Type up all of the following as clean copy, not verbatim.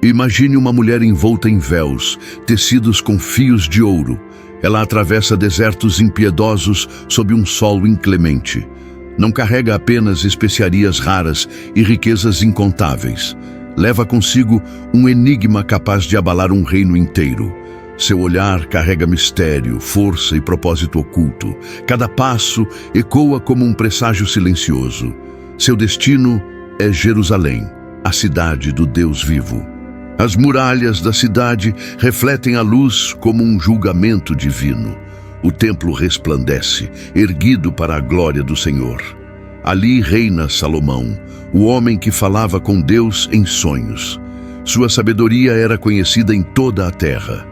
Imagine uma mulher envolta em véus, tecidos com fios de ouro. Ela atravessa desertos impiedosos sob um sol inclemente. Não carrega apenas especiarias raras e riquezas incontáveis. Leva consigo um enigma capaz de abalar um reino inteiro. Seu olhar carrega mistério, força e propósito oculto. Cada passo ecoa como um presságio silencioso. Seu destino é Jerusalém, a cidade do Deus vivo. As muralhas da cidade refletem a luz como um julgamento divino. O templo resplandece, erguido para a glória do Senhor. Ali reina Salomão, o homem que falava com Deus em sonhos. Sua sabedoria era conhecida em toda a terra.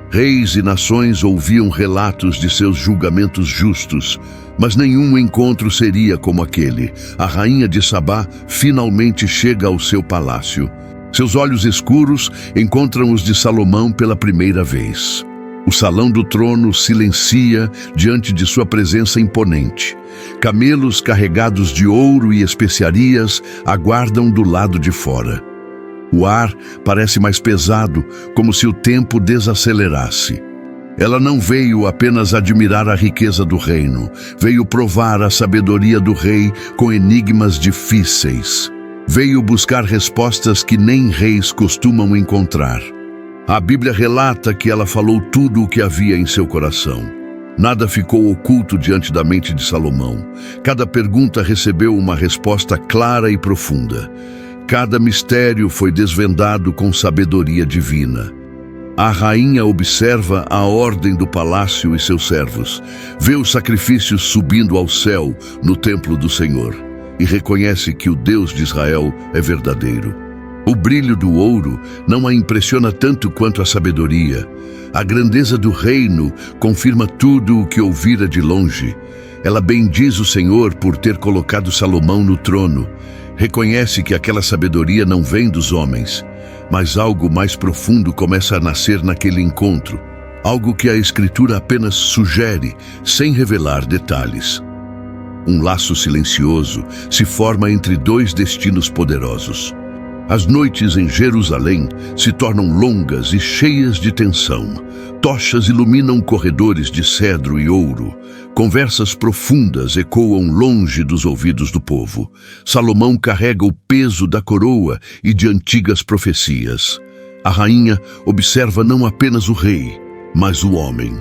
Reis e nações ouviam relatos de seus julgamentos justos, mas nenhum encontro seria como aquele. A rainha de Sabá finalmente chega ao seu palácio. Seus olhos escuros encontram os de Salomão pela primeira vez. O salão do trono silencia diante de sua presença imponente. Camelos carregados de ouro e especiarias aguardam do lado de fora. O ar parece mais pesado, como se o tempo desacelerasse. Ela não veio apenas admirar a riqueza do reino, veio provar a sabedoria do rei com enigmas difíceis. Veio buscar respostas que nem reis costumam encontrar. A Bíblia relata que ela falou tudo o que havia em seu coração. Nada ficou oculto diante da mente de Salomão. Cada pergunta recebeu uma resposta clara e profunda. Cada mistério foi desvendado com sabedoria divina. A rainha observa a ordem do palácio e seus servos, vê os sacrifícios subindo ao céu no templo do Senhor e reconhece que o Deus de Israel é verdadeiro. O brilho do ouro não a impressiona tanto quanto a sabedoria. A grandeza do reino confirma tudo o que ouvira de longe. Ela bendiz o Senhor por ter colocado Salomão no trono. Reconhece que aquela sabedoria não vem dos homens, mas algo mais profundo começa a nascer naquele encontro. Algo que a Escritura apenas sugere, sem revelar detalhes. Um laço silencioso se forma entre dois destinos poderosos. As noites em Jerusalém se tornam longas e cheias de tensão. Tochas iluminam corredores de cedro e ouro. Conversas profundas ecoam longe dos ouvidos do povo. Salomão carrega o peso da coroa e de antigas profecias. A rainha observa não apenas o rei, mas o homem.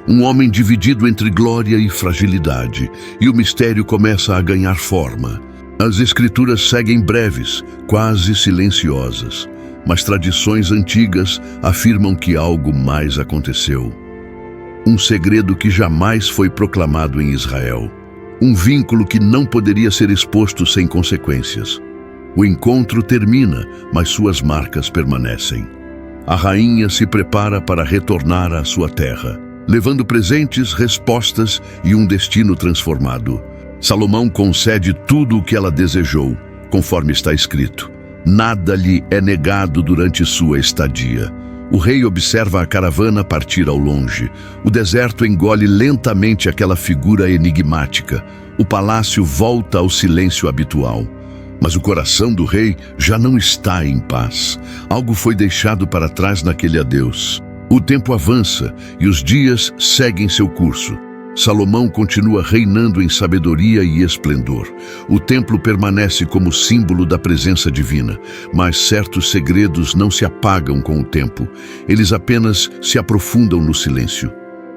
Um homem dividido entre glória e fragilidade, e o mistério começa a ganhar forma. As escrituras seguem breves, quase silenciosas, mas tradições antigas afirmam que algo mais aconteceu. Um segredo que jamais foi proclamado em Israel. Um vínculo que não poderia ser exposto sem consequências. O encontro termina, mas suas marcas permanecem. A rainha se prepara para retornar à sua terra, levando presentes, respostas e um destino transformado. Salomão concede tudo o que ela desejou, conforme está escrito. Nada lhe é negado durante sua estadia. O rei observa a caravana partir ao longe. O deserto engole lentamente aquela figura enigmática. O palácio volta ao silêncio habitual. Mas o coração do rei já não está em paz. Algo foi deixado para trás naquele adeus. O tempo avança e os dias seguem seu curso. Salomão continua reinando em sabedoria e esplendor. O templo permanece como símbolo da presença divina, mas certos segredos não se apagam com o tempo. Eles apenas se aprofundam no silêncio,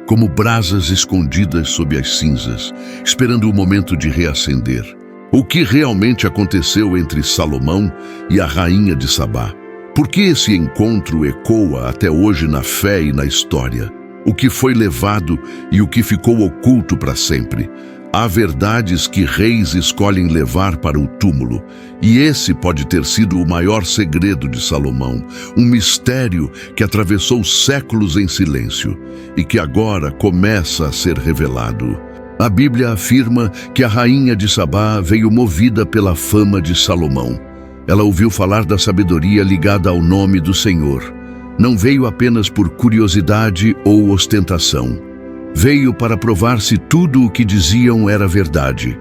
como brasas escondidas sob as cinzas, esperando o momento de reacender. O que realmente aconteceu entre Salomão e a rainha de Sabá? Por que esse encontro ecoa até hoje na fé e na história? O que foi levado e o que ficou oculto para sempre? Há verdades que reis escolhem levar para o túmulo, e esse pode ter sido o maior segredo de Salomão, um mistério que atravessou séculos em silêncio e que agora começa a ser revelado. A Bíblia afirma que a rainha de Sabá veio movida pela fama de Salomão. Ela ouviu falar da sabedoria ligada ao nome do Senhor. Não veio apenas por curiosidade ou ostentação. Veio para provar se tudo o que diziam era verdade.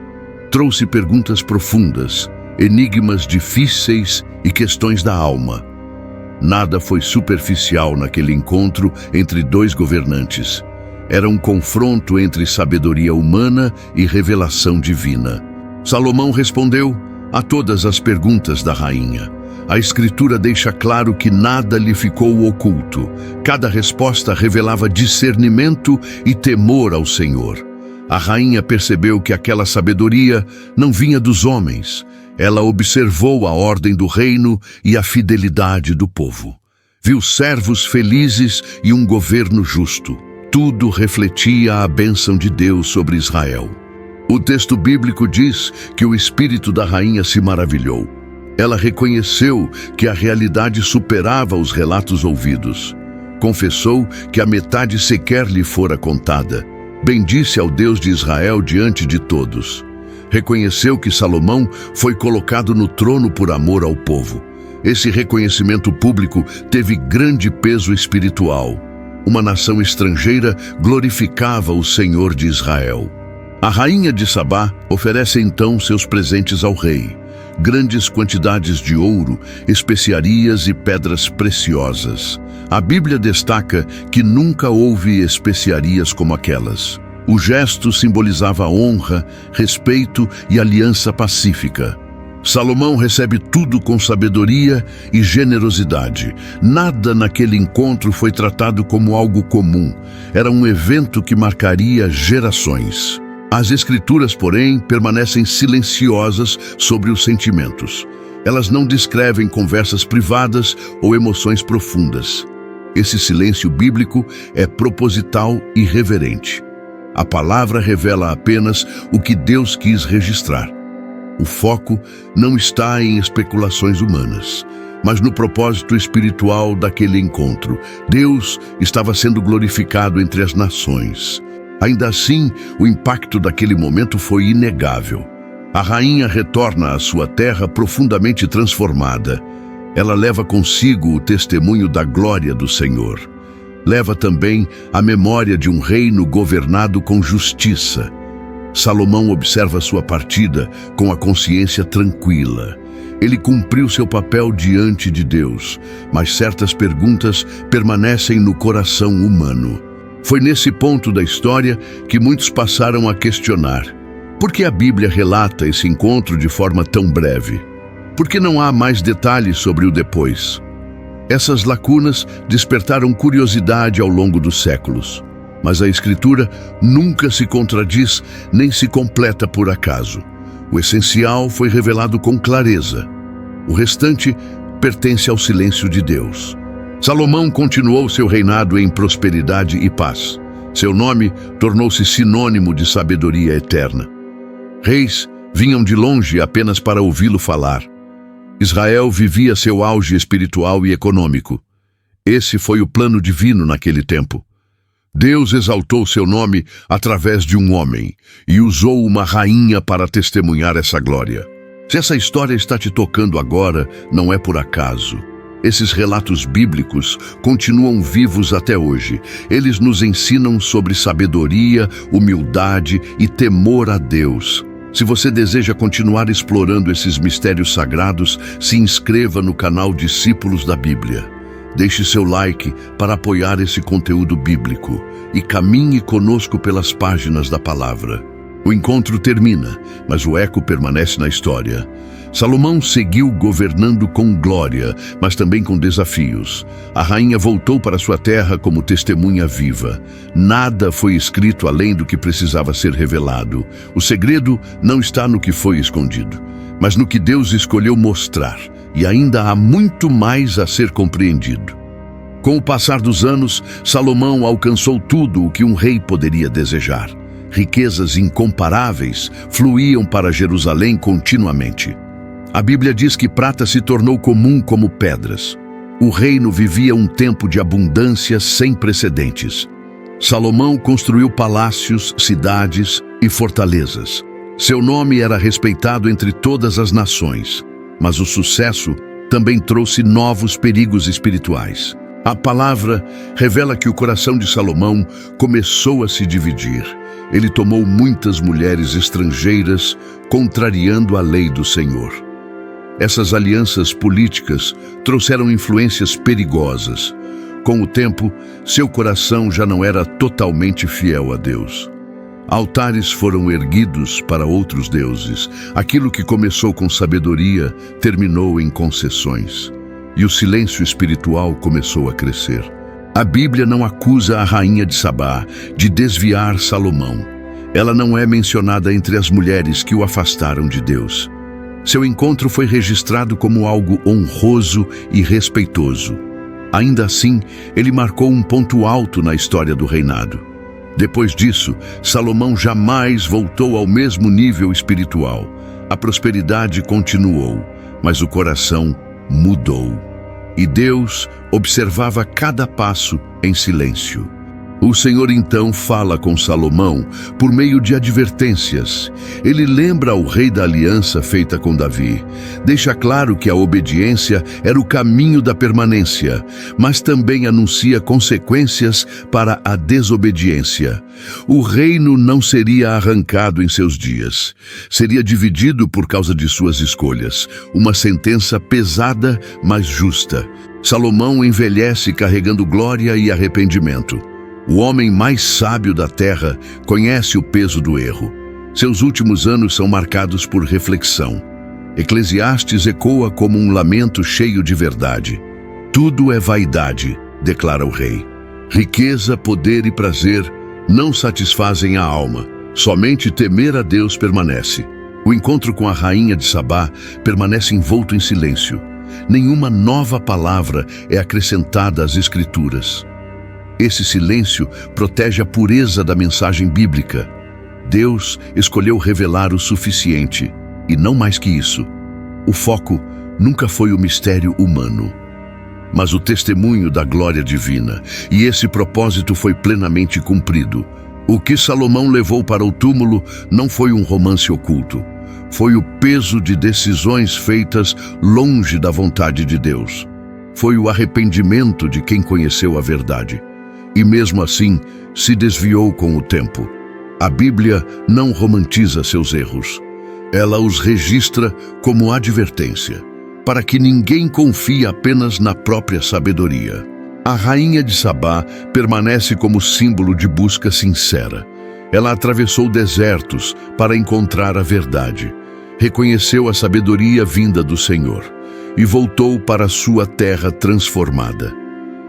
Trouxe perguntas profundas, enigmas difíceis e questões da alma. Nada foi superficial naquele encontro entre dois governantes. Era um confronto entre sabedoria humana e revelação divina. Salomão respondeu a todas as perguntas da rainha. A Escritura deixa claro que nada lhe ficou oculto. Cada resposta revelava discernimento e temor ao Senhor. A rainha percebeu que aquela sabedoria não vinha dos homens. Ela observou a ordem do reino e a fidelidade do povo. Viu servos felizes e um governo justo. Tudo refletia a bênção de Deus sobre Israel. O texto bíblico diz que o espírito da rainha se maravilhou. Ela reconheceu que a realidade superava os relatos ouvidos. Confessou que a metade sequer lhe fora contada. Bendisse ao Deus de Israel diante de todos. Reconheceu que Salomão foi colocado no trono por amor ao povo. Esse reconhecimento público teve grande peso espiritual. Uma nação estrangeira glorificava o Senhor de Israel. A rainha de Sabá oferece então seus presentes ao rei. Grandes quantidades de ouro, especiarias e pedras preciosas. A Bíblia destaca que nunca houve especiarias como aquelas. O gesto simbolizava honra, respeito e aliança pacífica. Salomão recebe tudo com sabedoria e generosidade. Nada naquele encontro foi tratado como algo comum. Era um evento que marcaria gerações. As Escrituras, porém, permanecem silenciosas sobre os sentimentos. Elas não descrevem conversas privadas ou emoções profundas. Esse silêncio bíblico é proposital e reverente. A palavra revela apenas o que Deus quis registrar. O foco não está em especulações humanas, mas no propósito espiritual daquele encontro. Deus estava sendo glorificado entre as nações. Ainda assim, o impacto daquele momento foi inegável. A rainha retorna à sua terra profundamente transformada. Ela leva consigo o testemunho da glória do Senhor. Leva também a memória de um reino governado com justiça. Salomão observa sua partida com a consciência tranquila. Ele cumpriu seu papel diante de Deus, mas certas perguntas permanecem no coração humano. Foi nesse ponto da história que muitos passaram a questionar: por que a Bíblia relata esse encontro de forma tão breve? Por que não há mais detalhes sobre o depois? Essas lacunas despertaram curiosidade ao longo dos séculos. Mas a Escritura nunca se contradiz nem se completa por acaso. O essencial foi revelado com clareza. O restante pertence ao silêncio de Deus. Salomão continuou seu reinado em prosperidade e paz. Seu nome tornou-se sinônimo de sabedoria eterna. Reis vinham de longe apenas para ouvi-lo falar. Israel vivia seu auge espiritual e econômico. Esse foi o plano divino naquele tempo. Deus exaltou seu nome através de um homem e usou uma rainha para testemunhar essa glória. Se essa história está te tocando agora, não é por acaso. Esses relatos bíblicos continuam vivos até hoje. Eles nos ensinam sobre sabedoria, humildade e temor a Deus. Se você deseja continuar explorando esses mistérios sagrados, se inscreva no canal Discípulos da Bíblia. Deixe seu like para apoiar esse conteúdo bíblico e caminhe conosco pelas páginas da palavra. O encontro termina, mas o eco permanece na história. Salomão seguiu governando com glória, mas também com desafios. A rainha voltou para sua terra como testemunha viva. Nada foi escrito além do que precisava ser revelado. O segredo não está no que foi escondido, mas no que Deus escolheu mostrar. E ainda há muito mais a ser compreendido. Com o passar dos anos, Salomão alcançou tudo o que um rei poderia desejar. Riquezas incomparáveis fluíam para Jerusalém continuamente. A Bíblia diz que prata se tornou comum como pedras. O reino vivia um tempo de abundância sem precedentes. Salomão construiu palácios, cidades e fortalezas. Seu nome era respeitado entre todas as nações. Mas o sucesso também trouxe novos perigos espirituais. A palavra revela que o coração de Salomão começou a se dividir. Ele tomou muitas mulheres estrangeiras, contrariando a lei do Senhor. Essas alianças políticas trouxeram influências perigosas. Com o tempo, seu coração já não era totalmente fiel a Deus. Altares foram erguidos para outros deuses. Aquilo que começou com sabedoria terminou em concessões. E o silêncio espiritual começou a crescer. A Bíblia não acusa a rainha de Sabá de desviar Salomão. Ela não é mencionada entre as mulheres que o afastaram de Deus. Seu encontro foi registrado como algo honroso e respeitoso. Ainda assim, ele marcou um ponto alto na história do reinado. Depois disso, Salomão jamais voltou ao mesmo nível espiritual. A prosperidade continuou, mas o coração mudou. E Deus observava cada passo em silêncio. O Senhor então fala com Salomão por meio de advertências. Ele lembra ao rei da aliança feita com Davi. Deixa claro que a obediência era o caminho da permanência, mas também anuncia consequências para a desobediência. O reino não seria arrancado em seus dias. Seria dividido por causa de suas escolhas. Uma sentença pesada, mas justa. Salomão envelhece carregando glória e arrependimento. O homem mais sábio da terra conhece o peso do erro. Seus últimos anos são marcados por reflexão. Eclesiastes ecoa como um lamento cheio de verdade. Tudo é vaidade, declara o rei. Riqueza, poder e prazer não satisfazem a alma. Somente temer a Deus permanece. O encontro com a rainha de Sabá permanece envolto em silêncio. Nenhuma nova palavra é acrescentada às Escrituras. Esse silêncio protege a pureza da mensagem bíblica. Deus escolheu revelar o suficiente, e não mais que isso. O foco nunca foi o mistério humano, mas o testemunho da glória divina, e esse propósito foi plenamente cumprido. O que Salomão levou para o túmulo não foi um romance oculto. Foi o peso de decisões feitas longe da vontade de Deus. Foi o arrependimento de quem conheceu a verdade. E mesmo assim, se desviou com o tempo. A Bíblia não romantiza seus erros. Ela os registra como advertência, para que ninguém confie apenas na própria sabedoria. A rainha de Sabá permanece como símbolo de busca sincera. Ela atravessou desertos para encontrar a verdade. Reconheceu a sabedoria vinda do Senhor e voltou para sua terra transformada.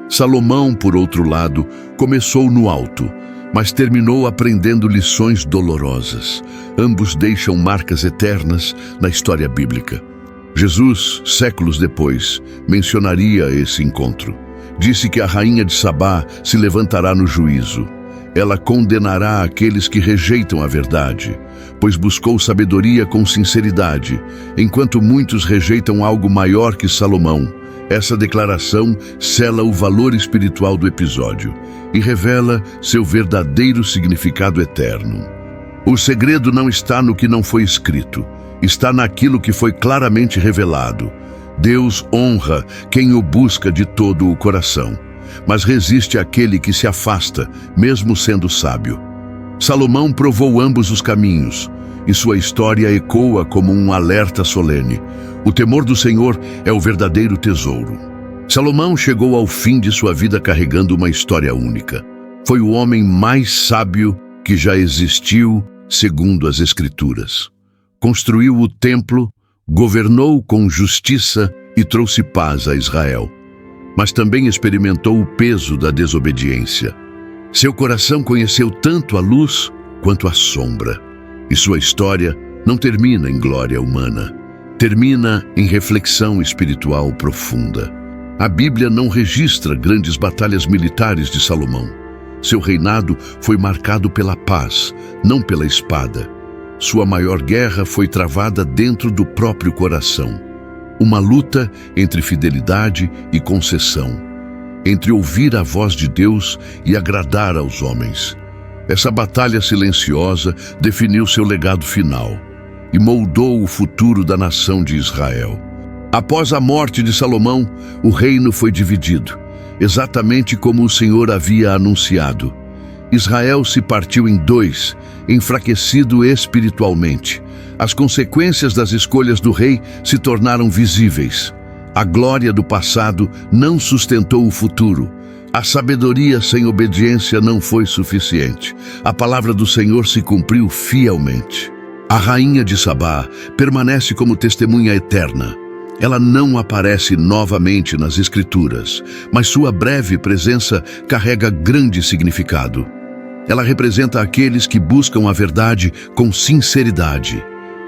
Salomão, por outro lado, começou no alto, mas terminou aprendendo lições dolorosas. Ambos deixam marcas eternas na história bíblica. Jesus, séculos depois, mencionaria esse encontro. Disse que a rainha de Sabá se levantará no juízo. Ela condenará aqueles que rejeitam a verdade, pois buscou sabedoria com sinceridade, enquanto muitos rejeitam algo maior que Salomão. Essa declaração sela o valor espiritual do episódio e revela seu verdadeiro significado eterno. O segredo não está no que não foi escrito, está naquilo que foi claramente revelado. Deus honra quem o busca de todo o coração, mas resiste àquele que se afasta, mesmo sendo sábio. Salomão provou ambos os caminhos, e sua história ecoa como um alerta solene. O temor do Senhor é o verdadeiro tesouro. Salomão chegou ao fim de sua vida carregando uma história única. Foi o homem mais sábio que já existiu, segundo as Escrituras. Construiu o templo, governou com justiça e trouxe paz a Israel. Mas também experimentou o peso da desobediência. Seu coração conheceu tanto a luz quanto a sombra. E sua história não termina em glória humana. Termina em reflexão espiritual profunda. A Bíblia não registra grandes batalhas militares de Salomão. Seu reinado foi marcado pela paz, não pela espada. Sua maior guerra foi travada dentro do próprio coração. Uma luta entre fidelidade e concessão, entre ouvir a voz de Deus e agradar aos homens. Essa batalha silenciosa definiu seu legado final e moldou o futuro da nação de Israel. Após a morte de Salomão, o reino foi dividido, exatamente como o Senhor havia anunciado. Israel se partiu em dois, enfraquecido espiritualmente. As consequências das escolhas do rei se tornaram visíveis. A glória do passado não sustentou o futuro. A sabedoria sem obediência não foi suficiente. A palavra do Senhor se cumpriu fielmente. A rainha de Sabá permanece como testemunha eterna. Ela não aparece novamente nas Escrituras, mas sua breve presença carrega grande significado. Ela representa aqueles que buscam a verdade com sinceridade,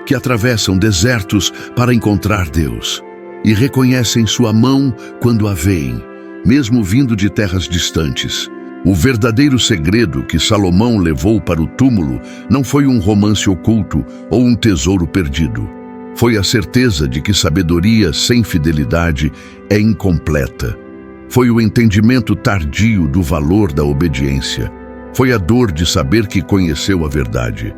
que atravessam desertos para encontrar Deus e reconhecem sua mão quando a veem, mesmo vindo de terras distantes. O verdadeiro segredo que Salomão levou para o túmulo não foi um romance oculto ou um tesouro perdido. Foi a certeza de que sabedoria sem fidelidade é incompleta. Foi o entendimento tardio do valor da obediência. Foi a dor de saber que conheceu a verdade,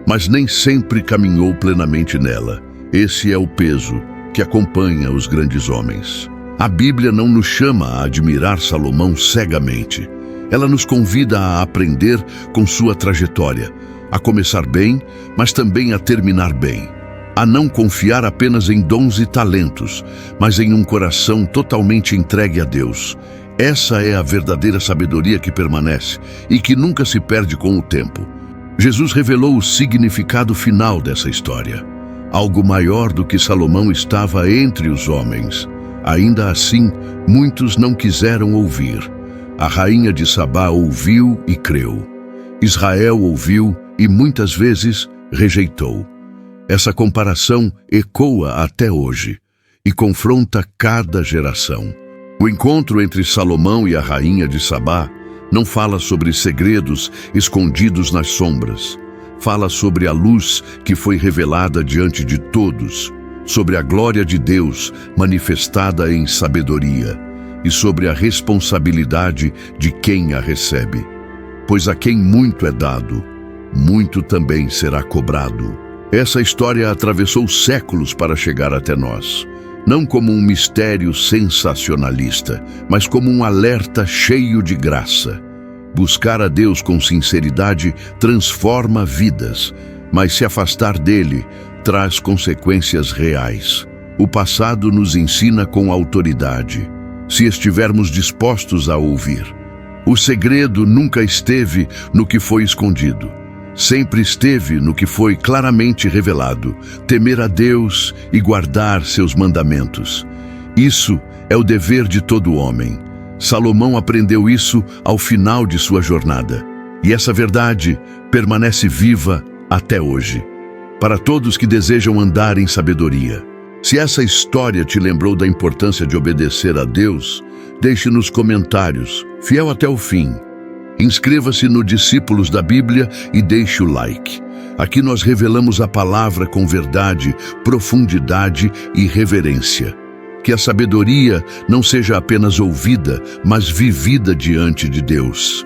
mas nem sempre caminhou plenamente nela. Esse é o peso que acompanha os grandes homens. A Bíblia não nos chama a admirar Salomão cegamente. Ela nos convida a aprender com sua trajetória, a começar bem, mas também a terminar bem. A não confiar apenas em dons e talentos, mas em um coração totalmente entregue a Deus. Essa é a verdadeira sabedoria que permanece e que nunca se perde com o tempo. Jesus revelou o significado final dessa história. Algo maior do que Salomão estava entre os homens. Ainda assim, muitos não quiseram ouvir. A rainha de Sabá ouviu e creu. Israel ouviu e muitas vezes rejeitou. Essa comparação ecoa até hoje e confronta cada geração. O encontro entre Salomão e a rainha de Sabá não fala sobre segredos escondidos nas sombras. Fala sobre a luz que foi revelada diante de todos, sobre a glória de Deus manifestada em sabedoria e sobre a responsabilidade de quem a recebe. Pois a quem muito é dado, muito também será cobrado. Essa história atravessou séculos para chegar até nós. Não como um mistério sensacionalista, mas como um alerta cheio de graça. Buscar a Deus com sinceridade transforma vidas, mas se afastar dele traz consequências reais. O passado nos ensina com autoridade, se estivermos dispostos a ouvir. O segredo nunca esteve no que foi escondido. Sempre esteve no que foi claramente revelado, temer a Deus e guardar seus mandamentos. Isso é o dever de todo homem. Salomão aprendeu isso ao final de sua jornada. E essa verdade permanece viva até hoje, para todos que desejam andar em sabedoria. Se essa história te lembrou da importância de obedecer a Deus, deixe nos comentários, fiel até o fim. Inscreva-se no Discípulos da Bíblia e deixe o like. Aqui nós revelamos a palavra com verdade, profundidade e reverência. Que a sabedoria não seja apenas ouvida, mas vivida diante de Deus.